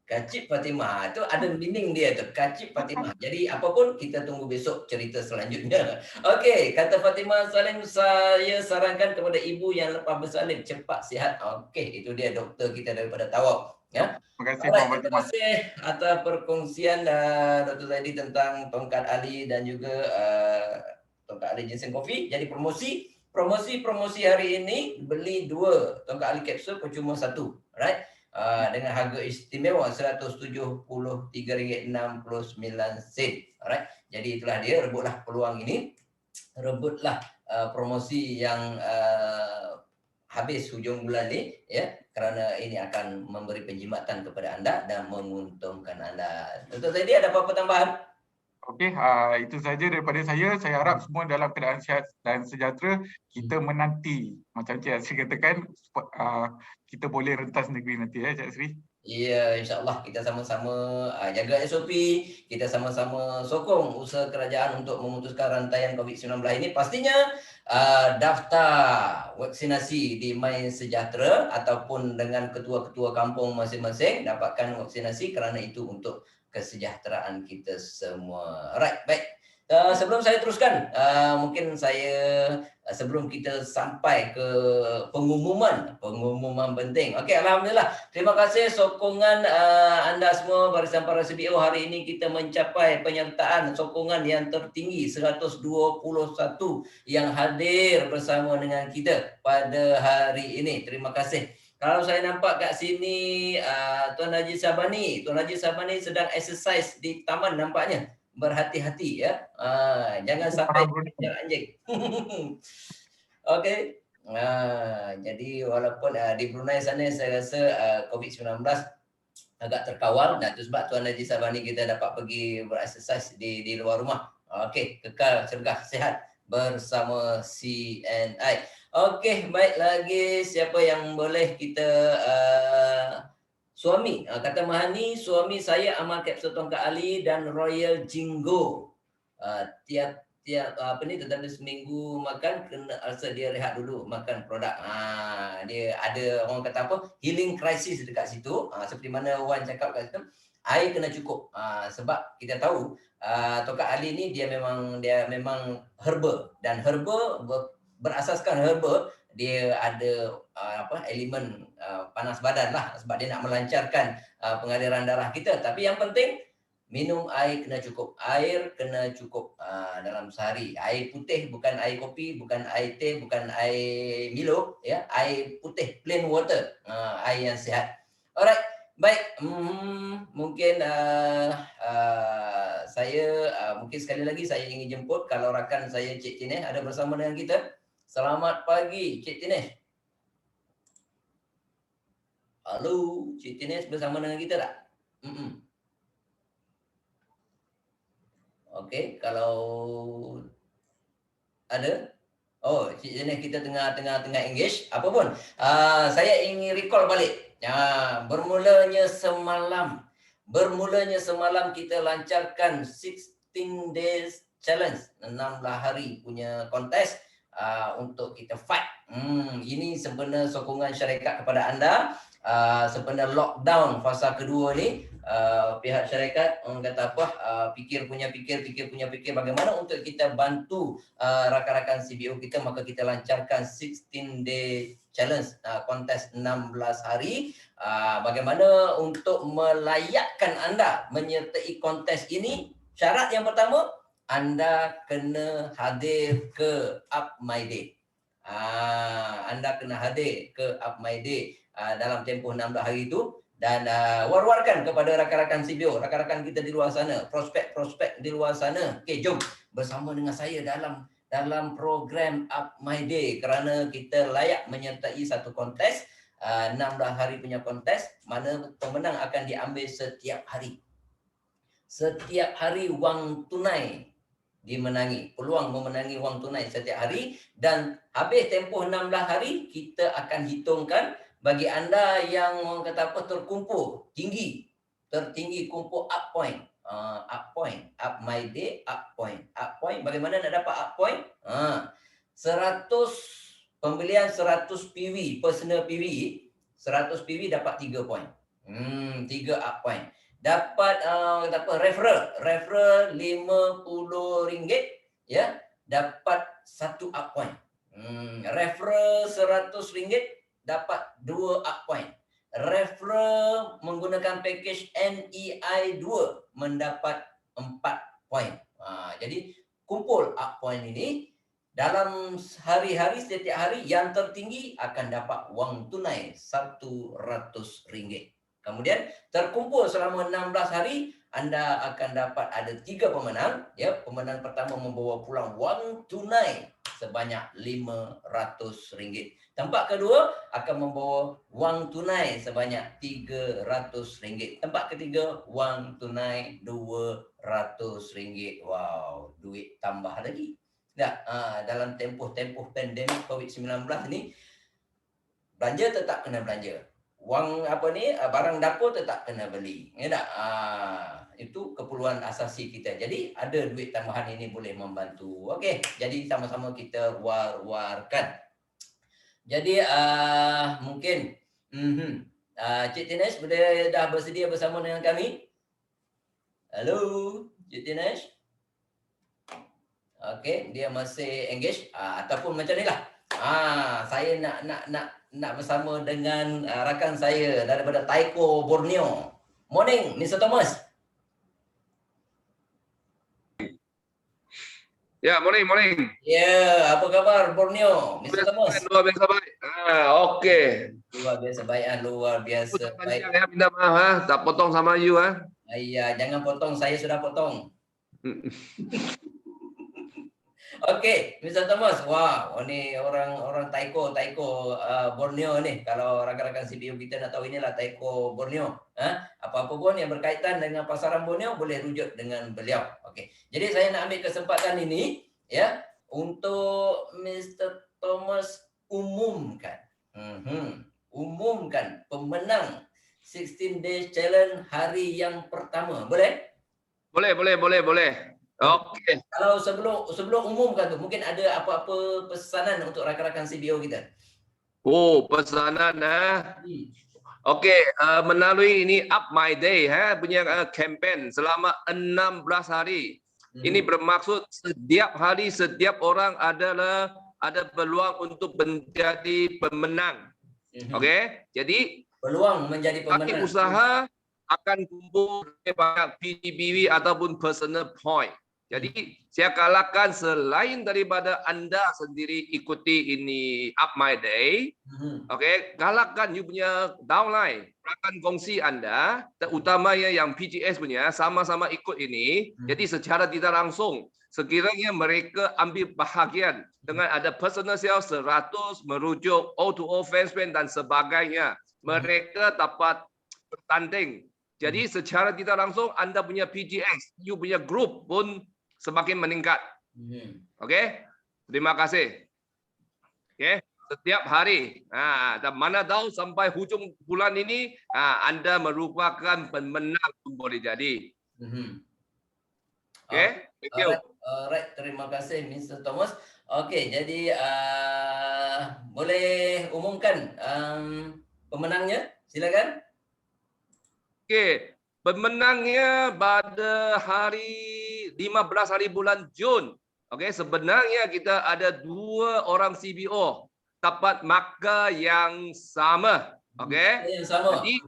Kacik Fatimah itu ada meaning dia tu, Kacik Fatimah. Jadi apapun kita tunggu besok cerita selanjutnya. Okey, kata Fatimah Salim, saya sarankan kepada ibu yang lepas bersalin cepat sihat. Okey, itu dia doktor kita daripada Tawau. Ya. Terima kasih atas perkongsian Dr. Zaidi tentang tongkat ali dan juga tongkat ali ginseng kopi. Jadi promosi hari ini, beli 2 tongkat ali kapsul percuma 1. Alright. Dengan harga istimewa RM173.69. Alright. Jadi itulah dia, rebutlah peluang ini. Rebutlah promosi yang habis hujung bulan ni, ya, kerana ini akan memberi penjimatan kepada anda dan menguntungkan anda. Dr. Zaidi, ada apa-apa tambahan? Okey, itu saja daripada saya. Saya harap semua dalam keadaan sihat dan sejahtera. Kita menanti macam Cik Asri katakan, kita boleh rentas negeri nanti Cik Asri. Ya, insyaAllah kita sama-sama jaga SOP, kita sama-sama sokong usaha kerajaan untuk memutuskan rantaian COVID-19 ini. Pastinya daftar vaksinasi di My Sejahtera ataupun dengan ketua-ketua kampung masing-masing dapatkan vaksinasi kerana itu untuk kesejahteraan kita semua. Alright, baik. Sebelum saya teruskan, mungkin saya sebelum kita sampai ke pengumuman penting. Okey, alhamdulillah. Terima kasih sokongan anda semua barisan para CBO. Hari ini kita mencapai penyertaan sokongan yang tertinggi 121 yang hadir bersama dengan kita pada hari ini. Terima kasih. Kalau saya nampak kat sini Tuan Haji Sabani, Tuan Haji Sabani sedang exercise di taman nampaknya. Berhati-hati ya. Jangan sampai kejar anjing. Okey. Jadi walaupun di Brunei sana saya rasa COVID-19 agak terkawal, dan itu sebab Tuan Haji Sabani kita dapat pergi bereksersis di luar rumah. Okey, kekal cergah sihat bersama CNI. Okey, baik lagi siapa yang boleh kita suami, kata Mahani, suami saya amal kapsul tongkat Ali dan Royal Jinggo. Tiap apa ni, tetapi seminggu makan kena rasa dia rehat dulu makan produk. Dia ada orang kata apa, healing crisis dekat situ. Seperti mana Wan cakap kat situ, air kena cukup. Sebab kita tahu tongkat Ali ni dia memang herba, dan herba berasaskan herba dia ada elemen panas badan lah, sebab dia nak melancarkan pengaliran darah kita. Tapi yang penting minum air kena cukup. Air kena cukup dalam sehari. Air putih, bukan air kopi, bukan air teh, bukan air Milo, ya, air putih, plain water, air yang sihat. Alright, baik. Mungkin saya mungkin sekali lagi saya ingin jemput kalau rakan saya Cik Tineh ada bersama dengan kita. Selamat pagi Cik Tineh. Halo, Cik Tineh bersama dengan kita tak? Okey, kalau ada, oh, Cik Tineh kita tengah engage. Apa pun, saya ingin recall balik. Bermulanya semalam kita lancarkan 16 days challenge, 16 hari punya kontes untuk kita fight. Ini sebenarnya sokongan syarikat kepada anda. Sebenarnya lockdown fasa kedua ni, pihak syarikat kata apa, fikir bagaimana untuk kita bantu rakan-rakan CBO kita, maka kita lancarkan 16 day challenge, kontes 16 hari. Bagaimana untuk melayakkan anda menyertai kontes ini? Syarat yang pertama, anda kena hadir ke Up My Day. Anda kena hadir ke Up My Day dalam tempoh 16 hari itu. Dan war-warkan kepada rakan-rakan CBO, rakan-rakan kita di luar sana, prospek-prospek di luar sana. Okay, jom bersama dengan saya dalam program Up My Day, kerana kita layak menyertai satu kontes, 16 hari punya kontes, mana pemenang akan diambil setiap hari. Setiap hari wang tunai dimenangi, peluang memenangi wang tunai setiap hari. Dan habis tempoh 16 hari, kita akan hitungkan bagi anda yang orang kata apa, terkumpul tertinggi kumpul up point. Up My Day, up point. Bagaimana nak dapat up point? 100 pembelian 100 PV, personal PV, 100 PV dapat 3 point. 3 up point. Dapat referral RM50, ya, dapat 1 up point. Referral RM100 dapat 2 up point. Referral menggunakan package NEI 2 mendapat 4 point. Jadi kumpul up point ini dalam hari-hari, setiap hari yang tertinggi akan dapat wang tunai RM100. Kemudian terkumpul selama 16 hari, anda akan dapat ada 3 pemenang. Ya, pemenang pertama membawa pulang wang tunai sebanyak RM500. Tempat kedua akan membawa wang tunai sebanyak RM300. Tempat ketiga wang tunai RM200. RM600. Wow, duit tambah lagi. Nah, dalam tempoh-tempoh pandemik COVID-19 ni, belanja tetap kena belanja. Wang apa ni, barang dapur tetap kena beli. Ya tak? Itu keperluan asasi kita. Jadi ada duit tambahan ini boleh membantu. Okey, jadi sama-sama kita war-warkan. Jadi mungkin Cik Tinesh dah bersedia bersama dengan kami? Hello, Cik Tinesh? Okey, dia masih engage ataupun macam inilah. Saya nak bersama dengan rakan saya daripada Taiko, Borneo. Morning, Mr. Thomas. Ya, morning. Ya, apa khabar Borneo, Mr. Thomas? Luar biasa baik. Okey. Luar biasa baik, luar biasa baik. Ya, minta maaf tak potong sama you Ya, jangan potong, saya sudah potong. Okey, Mr. Thomas. Wah, ni orang Taiko Borneo ni. Kalau rakan-rakan CBO kita nak tahu, inilah Taiko Borneo. Apa-apa pun yang berkaitan dengan pasaran Borneo boleh rujuk dengan beliau. Okey. Jadi saya nak ambil kesempatan ini ya untuk Mr. Thomas umumkan. Umumkan pemenang 16 Days Challenge hari yang pertama. Boleh? Boleh. Okey. Kalau sebelum umumkan tu, mungkin ada apa-apa pesanan untuk rakan-rakan CBO kita? Pesanan Okey, melalui ini Up My Day punya kempen selama 16 hari. Ini bermaksud setiap hari setiap orang ada peluang untuk menjadi pemenang. Okey, jadi peluang menjadi pemenang. kami usaha akan kumpul banyak PGBV ataupun personal point. Jadi saya kalahkan selain daripada anda sendiri ikuti ini Up My Day, okey, kalahkan you punya downline, rakan kongsi anda, terutamanya yang PGS punya sama-sama ikut ini. Jadi secara tidak langsung, sekiranya mereka ambil bahagian dengan ada personal sales 100, merujuk O2O fanspan dan sebagainya, mereka dapat bertanding. Jadi secara tidak langsung anda punya PGS, you punya group pun semakin meningkat. Okey, terima kasih. Okey, setiap hari. Dan mana tahu sampai hujung bulan ini anda merupakan pemenang pun boleh jadi. Okey, thank you. Alright, terima kasih Mr. Thomas. Okey, jadi boleh umumkan pemenangnya, silakan. Okey, pemenangnya pada hari 15 hari bulan Jun. Okey, sebenarnya kita ada 2 orang CBO dapat markah yang sama. Okey. Yang sama. Jadi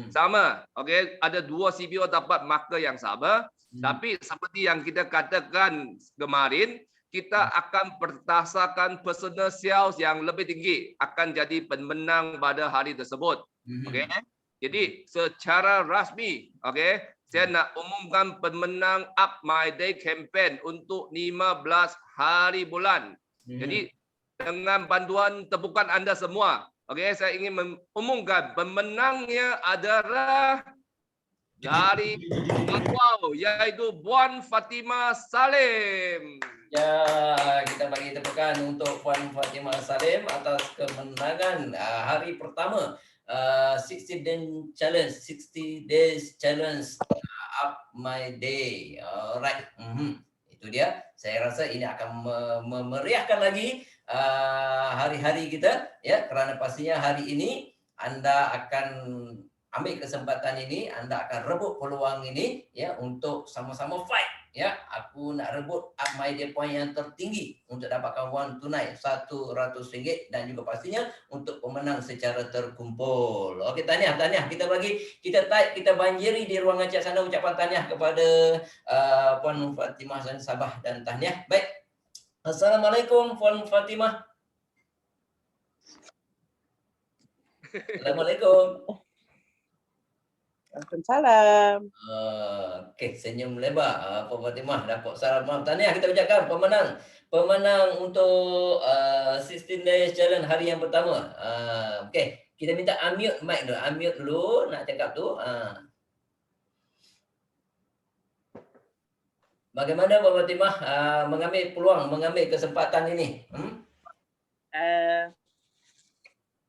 sama. Okey, ada 2 CBO dapat markah yang sama. Tapi seperti yang kita katakan kemarin, kita akan berdasarkan personal sales yang lebih tinggi akan jadi pemenang pada hari tersebut. Okey. Jadi secara rasmi, okey, saya nak umumkan pemenang Up My Day campaign untuk 15 hari bulan. Jadi dengan bantuan tepukan anda semua, okey, saya ingin mengumumkan pemenangnya adalah dari Wow, iaitu Puan Fatimah Salim. Ya, kita bagi tepukan untuk Puan Fatimah Salim atas kemenangan hari pertama 60 Days Challenge Up My Day. Alright. Itu dia. Saya rasa ini akan memeriahkan lagi hari-hari kita ya, kerana pastinya hari ini anda akan ambil kesempatan ini, anda akan rebut peluang ini ya untuk sama-sama fight ya. Aku nak rebut Up My Day point yang tertinggi untuk dapatkan wang tunai RM100 dan juga pastinya untuk pemenang secara terkumpul. Okey, tahniah. Kita banjiri di ruangan chat sana ucapan tahniah kepada Puan Fatimah dan Sabah dan tahniah. Baik. Assalamualaikum Puan Fatimah. Assalamualaikum. Waalaikumsalam. Okey, senyum lebar. Puan Fatimah dapat salam. Tahniah kita ucapkan pemenang untuk 16 Days Challenge hari yang pertama. Okey, kita minta unmute mic dulu. Unmute dulu nak cakap tu. Bagaimana Mbak Fatimah mengambil peluang, mengambil kesempatan ini?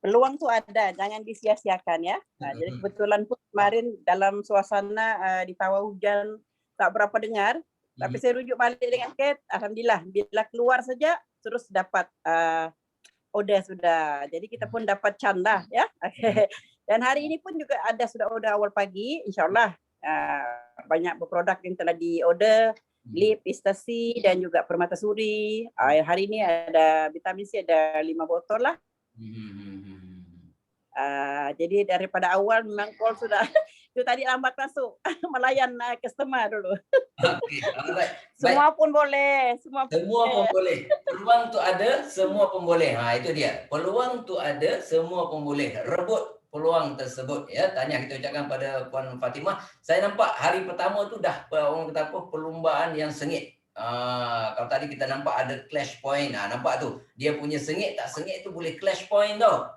Peluang tuh ada, jangan disia-siakan ya. Nah, jadi kebetulan pun kemarin dalam suasana di tawa hujan tak berapa dengar, tapi saya rujuk balik dengan Kate, alhamdulillah bila keluar saja terus dapat order sudah. Jadi kita pun dapat canda ya. Dan hari ini pun juga ada sudah order awal pagi, insyaallah banyak produk yang telah di order. Lip, Istasi dan juga permata suri. Hari ini ada vitamin C ada 5 botol lah. Jadi daripada awal memang call sudah itu tadi lambat masuk melayan customer dulu. Okay, alright. Semua pun boleh, semua pun boleh. Peluang tu ada, semua pun boleh. Itu dia. Peluang tu ada, semua pun boleh. Rebut peluang tersebut ya. Tanya kita ucapkan pada Puan Fatimah. Saya nampak hari pertama tu dah orang kata apa perlumbaan yang sengit. Kalau tadi kita nampak ada clash point, nampak tu dia punya sengit tak sengit tu boleh clash point tau.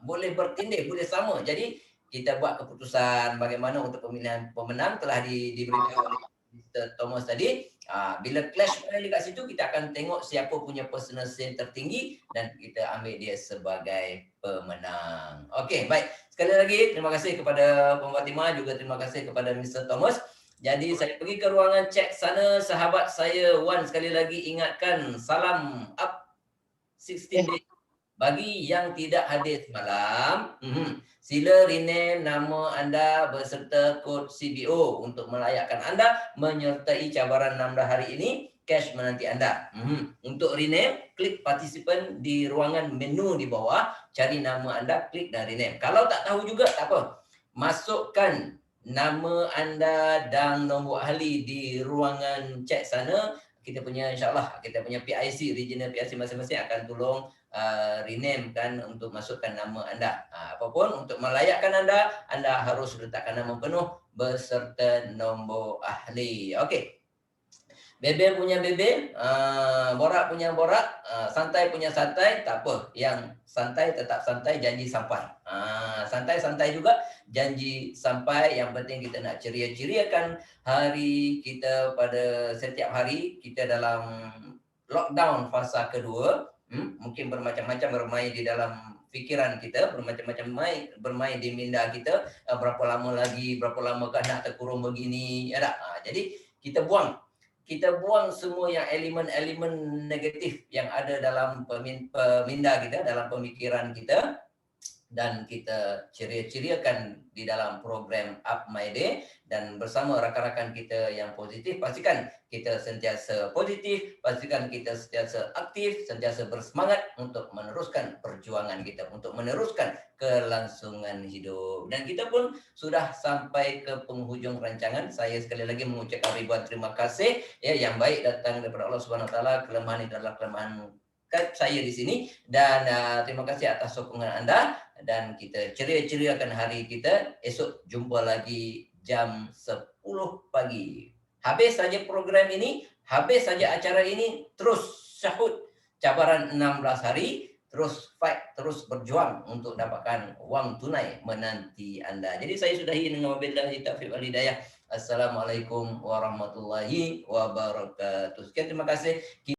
Boleh bertindih, boleh sama. Jadi kita buat keputusan bagaimana untuk pemilihan pemenang telah diberitahu oleh Mr. Thomas tadi. Bila clash point dekat situ kita akan tengok siapa punya personal sale tertinggi dan kita ambil dia sebagai pemenang. Okey, baik. Sekali lagi terima kasih kepada Puan Fatimah, juga terima kasih kepada Mr. Thomas. Jadi saya pergi ke ruangan cek sana, sahabat saya Wan sekali lagi ingatkan salam up 16 days. Bagi yang tidak hadir semalam, sila rename nama anda beserta kod CBO untuk melayakkan anda menyertai cabaran 16 hari ini. Cash menanti anda. Untuk rename, klik participant di ruangan menu di bawah, cari nama anda, klik dan rename. Kalau tak tahu juga tak apa. Masukkan nama anda dan nombor ahli di ruangan chat sana. Kita punya insyaAllah, kita punya PIC, regional PIC masing-masing akan tolong rename kan untuk masukkan nama anda. Apapun untuk melayakkan anda harus letakkan nama penuh beserta nombor ahli. Okey. Bebel punya bebel, borak punya borak, santai punya santai, tak apa. Yang santai tetap santai, janji sampai. Santai-santai juga, janji sampai. Yang penting kita nak ceria-ceriakan hari kita pada setiap hari. Kita dalam lockdown fasa kedua. Mungkin bermacam-macam bermain di dalam fikiran kita, bermacam-macam bermain di minda kita. Berapa lama lagi, berapa lamakah nak terkurung begini. Ya tak? Jadi kita buang semua yang elemen-elemen negatif yang ada dalam peminda kita, dalam pemikiran kita, dan kita ceria-ceriakan di dalam program Up My Day dan bersama rakan-rakan kita yang positif. Pastikan kita sentiasa positif, pastikan kita sentiasa aktif, sentiasa bersemangat untuk meneruskan perjuangan kita, untuk meneruskan kelangsungan hidup. Dan kita pun sudah sampai ke penghujung rancangan. Saya sekali lagi mengucapkan ribuan terima kasih ya, yang baik datang daripada Allah Subhanahu Wa Taala. Kelemahan itu adalah kelemahan saya di sini, dan terima kasih atas sokongan anda, dan kita ceria-ceriakan hari kita. Esok jumpa lagi jam 10 pagi. Habis saja program ini, habis saja acara ini, terus syahud cabaran 16 hari, terus fight, terus berjuang untuk dapatkan wang tunai menanti anda. Jadi saya sudahi dengan wabillahi taufiq wal hidayah. Assalamualaikum warahmatullahi wabarakatuh. Sekian, terima kasih.